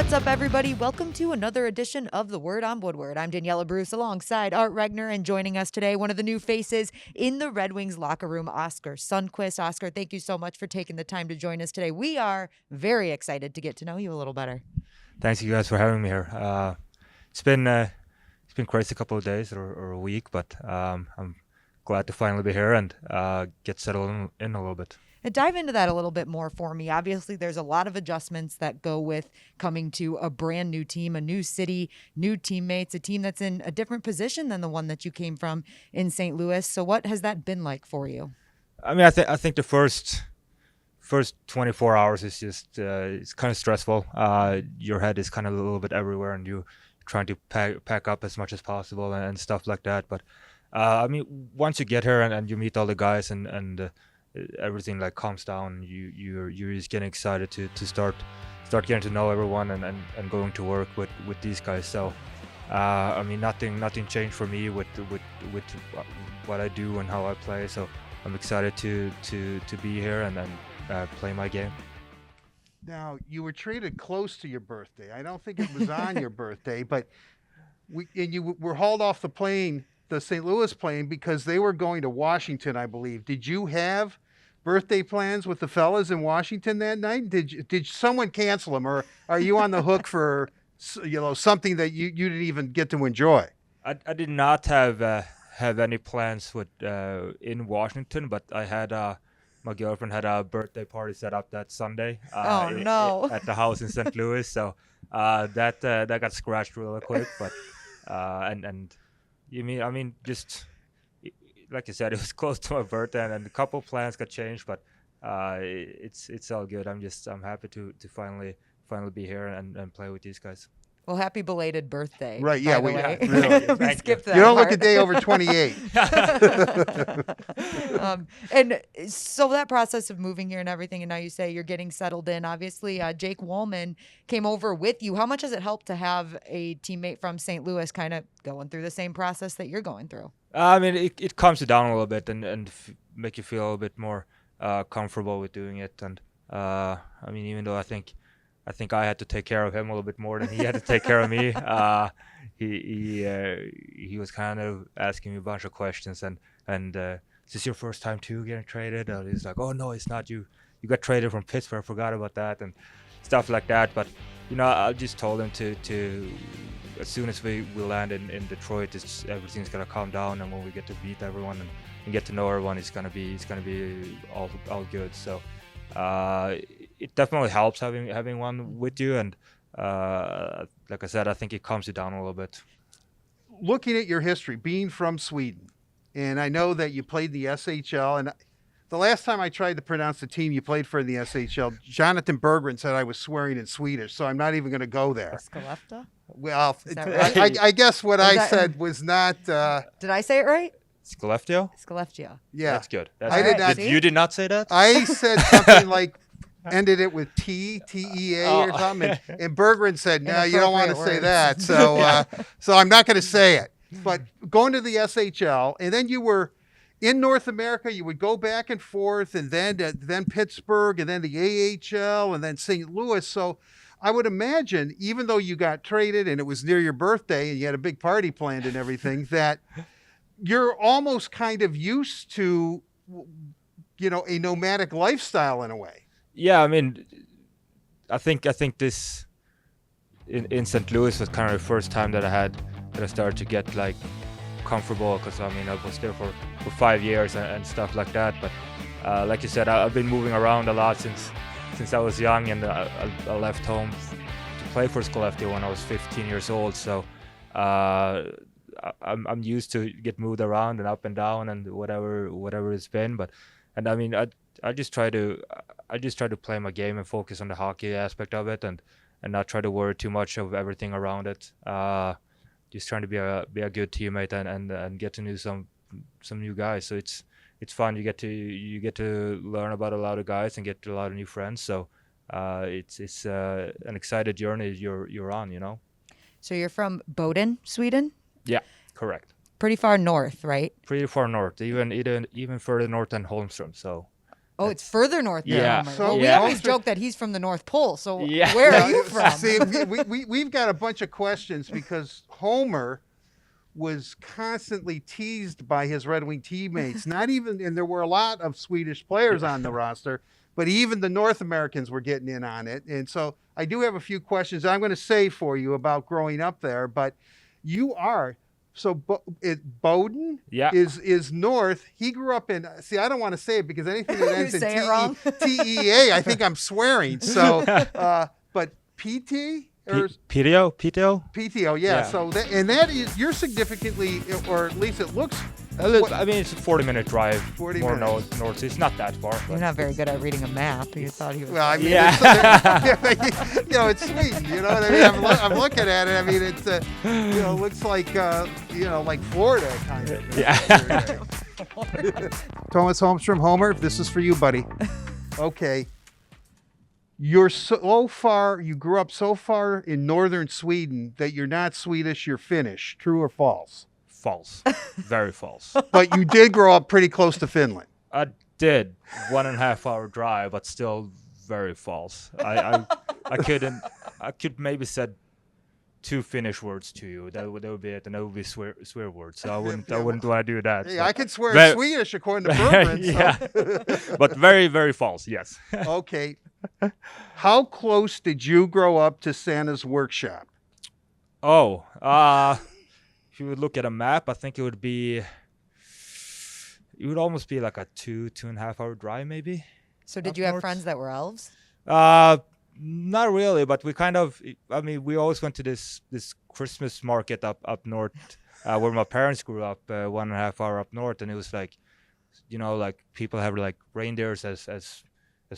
What's up, everybody? Welcome to another edition of The Word on Woodward. I'm Daniella Bruce alongside Art Regner, and joining us today, one of the new faces in the Red Wings locker room, Oskar Sundqvist. Oskar, thank you so much for taking the time to join us today. We are very excited to get to know you a little better. Thanks you guys for having me here. It's been crazy a couple of days or a week, but I'm glad to finally be here and get settled in a little bit. And dive into that a little bit more for me. Obviously, there's a lot of adjustments that go with coming to a brand new team, a new city, new teammates, a team that's in a different position than the one that you came from in St. Louis. So what has that been like for you? I mean, I think the first 24 hours is just it's kind of stressful. Your head is kind of a little bit everywhere, and you're trying to pack up as much as possible and stuff like that. But I mean, once you get here and you meet all the guys and everything like calms down, you're just getting excited to start getting to know everyone and going to work with these guys. So I mean, nothing changed for me with what I do and how I play. So I'm excited to be here and play my game. Now, you were traded close to your birthday. I don't think it was on your birthday, but you were hauled off the plane, the St. Louis plane, because they were going to Washington, I believe. Did you have birthday plans with the fellas in Washington that night? Did someone cancel them, or are you on the hook for something that you didn't even get to enjoy? I did not have any plans with in Washington, but I had my girlfriend had a birthday party set up that Sunday. At the house in St. Louis, so that got scratched real quick. But I mean, just like you said, it was close to my birthday, and a couple plans got changed, but it's all good. I'm happy to finally be here and play with these guys. Well, happy belated birthday. Right, yeah, we really. skipped that. You don't look a day over 28. And so that process of moving here and everything, and now you say you're getting settled in. Obviously, Jake Wallman came over with you. How much has it helped to have a teammate from St. Louis kind of going through the same process that you're going through? I mean, it calms you down a little bit and make you feel a little bit more comfortable with doing it. And I mean, even though I think I had to take care of him a little bit more than he had to take care of me. He was kind of asking me a bunch of questions and is this your first time too getting traded? And he's like, oh no, it's not. You got traded from Pittsburgh. I forgot about that and stuff like that. But I just told him to as soon as we land in Detroit, everything's gonna calm down, and when we get to meet everyone and get to know everyone, it's gonna be all good. So. It definitely helps having one with you, and like I said, I think it calms you down a little bit. Looking at your history, being from Sweden, and I know that you played the SHL, and the last time I tried to pronounce the team you played for in the SHL, Jonathan Berggren said I was swearing in Swedish, so I'm not even going to go there. Skellefteå? Well, Right? I guess what I said was not... Did I say it right? Skellefteå? Skellefteå. Yeah. That's good. I did not. You did not say that? I said something like, ended it with T-E-A or something. And Berggren said, no, you don't want to say that. So so I'm not going to say it. But going to the SHL, and then you were in North America, you would go back and forth, and then Pittsburgh, and then the AHL, and then St. Louis. So I would imagine, even though you got traded and it was near your birthday and you had a big party planned and everything, that you're almost kind of used to, a nomadic lifestyle in a way. Yeah, I mean, I think this in St. Louis was kind of the first time that I started to get like comfortable, because I mean I was there for 5 years and stuff like that. But like you said, I've been moving around a lot since I was young, and I left home to play for Skellefteå when I was 15 years old. So I'm used to get moved around and up and down and whatever it's been. But and I mean I just try to play my game and focus on the hockey aspect of it, and not try to worry too much of everything around it. Just trying to be a good teammate and get to know some new guys. So it's fun. You get to learn about a lot of guys and get a lot of new friends. So it's an excited journey you're on. So you're from Boden, Sweden? Yeah, correct. Pretty far north, right? Pretty far north, even further north than Holmström. So Oh, it's further north than Yeah. Homer. So Well, we yeah. always joke that he's from the North Pole. So Yeah. where are Well, you from? See, we've got a bunch of questions because Homer was constantly teased by his Red Wing teammates. Not even, and there were a lot of Swedish players on the roster, but even the North Americans were getting in on it. And so I do have a few questions I'm going to say for you about growing up there. But you are Bowden Yeah. is north. He grew up in. See, I don't want to say it because anything that ends in Say it wrong. TEA, I think I'm swearing. So, but PT. Or PTO? PTO, yeah. Yeah. So that is you're significantly, or at least it looks. I mean, it's a 40-minute drive. 40 more minutes. north. It's not that far. You're not very good at reading a map. You thought he was. Well, I mean, Yeah. you know, it's Sweden. You know what I mean? I'm looking at it. I mean, it's you know, looks like like Florida kind of. Yeah. Thomas Holmstrom, Homer, this is for you, buddy. Okay. You're so far. You grew up so far in northern Sweden that you're not Swedish. You're Finnish. True or false? False. Very false. But you did grow up pretty close to Finland. I did 1.5 hour drive, but still very false. I could maybe said 2 Finnish words to you. That would be it, and that would be swear words. So I wouldn't want to do that. Hey, but I could swear Very- in Swedish according to Bergman. Yeah. But very, very false. Yes. Okay. How close did you grow up to Santa's workshop? Oh, if you would look at a map, I think it would almost be like a 2.5 hour drive, maybe. So did up you have north. friends that were elves? Not really, but we kind of. I mean, we always went to this Christmas market up north, where my parents grew up, 1.5 hour up north, and it was like, like people have like reindeers as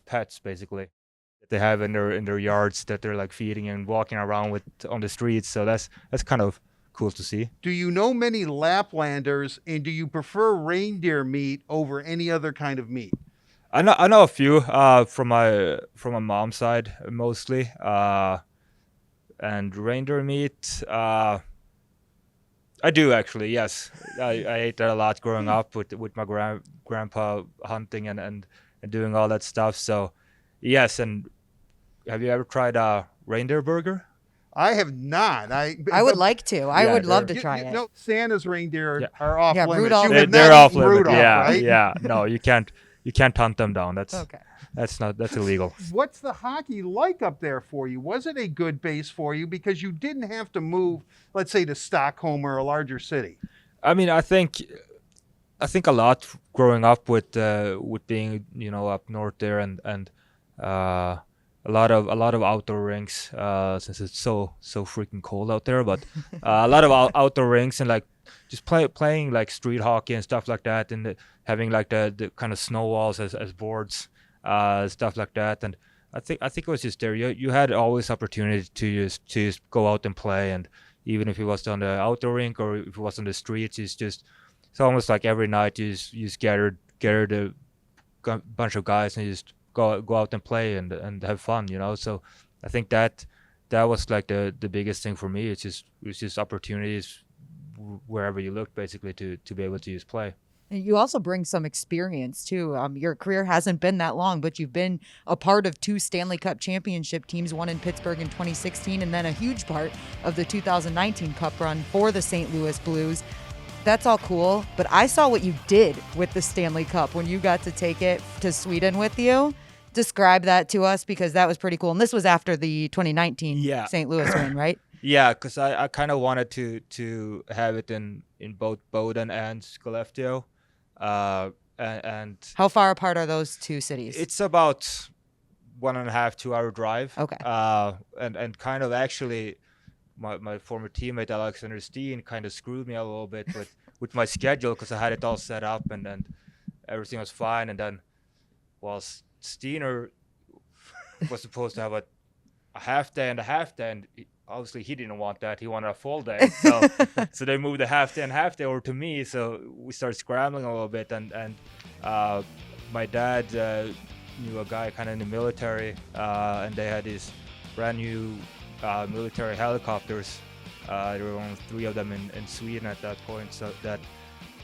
pets basically. That they have in their yards that they're like feeding and walking around with on the streets. So that's kind of cool to see. Do you know many Laplanders, and do you prefer reindeer meat over any other kind of meat? I know a few from my mom's side mostly, and reindeer meat. I do actually, yes. I ate that a lot growing up with my grandpa hunting and doing all that stuff. So yes. And have you ever tried a reindeer burger? I have not. I would like to. I Yeah, would love to You try it. know, Santa's reindeer Yeah. are off Yeah, limits. Rudolph. You would They're not off eat limits. Rudolph, Yeah, right? yeah. No, you can't hunt them down. That's Okay. that's illegal. What's the hockey like up there for you? Was it a good base for you because you didn't have to move, let's say, to Stockholm or a larger city? I mean, I think a lot growing up with being up north there and a lot of outdoor rinks since it's so freaking cold out there. But a lot of outdoor rinks and like just playing like street hockey and stuff like that, and having like the kind of snow walls as boards, stuff like that. And I think it was just there. You had always opportunity to just go out and play, and even if it was on the outdoor rink or if it was on the streets, it's almost like every night you just gathered a bunch of guys and you just go out and play and have fun, So I think that was like the biggest thing for me. It's just opportunities wherever you look, basically, to be able to just play. And you also bring some experience too. Your career hasn't been that long, but you've been a part of 2 Stanley Cup championship teams, one in Pittsburgh in 2016, and then a huge part of the 2019 Cup run for the St. Louis Blues. That's all cool, but I saw what you did with the Stanley Cup when you got to take it to Sweden with you. Describe that to us, because that was pretty cool. And this was after the 2019 Yeah. St. Louis win, right? Yeah, because I kind of wanted to have it in both Boden and Skellefteå, and How far apart are those 2 cities? it's about 1.5 2 hour drive. Okay. And kind of actually, my former teammate Alexander Steen kind of screwed me a little bit with my schedule, because I had it all set up and everything was fine, and then Steiner was supposed to have a half day and a half day, and obviously he didn't want that. He wanted a full day. So they moved the half day and half day over to me. So we started scrambling a little bit, and my dad knew a guy kind of in the military, and they had these brand new military helicopters. There were only 3 of them in Sweden at that point, so that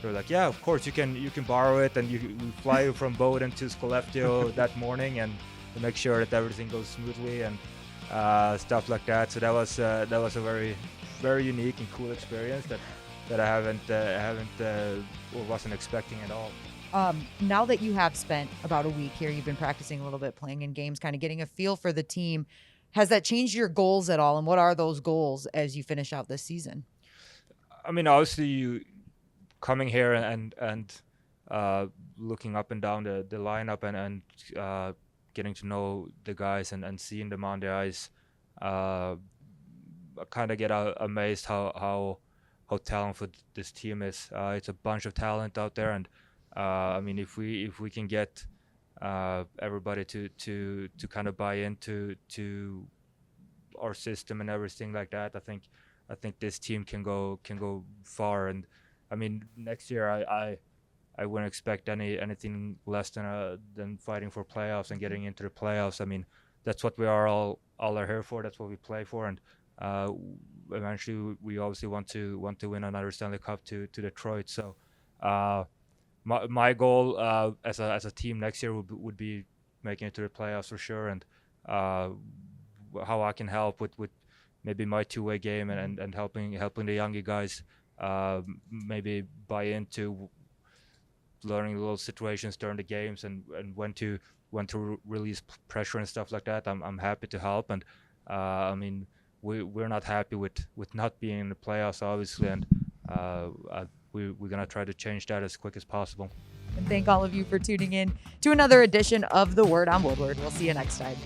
they're like, yeah, of course you can borrow it, and we fly you from Boden to Skellefteå that morning and make sure that everything goes smoothly and stuff like that. So that was a very, very unique and cool experience that I haven't or wasn't expecting at all. Now that you have spent about a week here, you've been practicing a little bit, playing in games, kind of getting a feel for the team. Has that changed your goals at all? And what are those goals as you finish out this season? I mean, obviously, you coming here and looking up and down the lineup and getting to know the guys and seeing them on the ice, I kind of get amazed how talented this team is. It's a bunch of talent out there, and I mean, if we can get everybody to kind of buy into our system and everything like that, I think this team can go far. And I mean, next year I wouldn't expect anything less than fighting for playoffs and getting into the playoffs. I mean, that's what we all are here for. That's what we play for, and eventually we obviously want to win another Stanley Cup to Detroit. So my goal as a team next year would be making it to the playoffs for sure, and how I can help with maybe my two-way game and helping the younger guys maybe buy into learning little situations during the games and when to release pressure and stuff like that. I'm happy to help, and I mean, we're not happy with not being in the playoffs, obviously, and we're gonna try to change that as quick as possible. And thank all of you for tuning in to another edition of The Word on Woodward. We'll see you next time.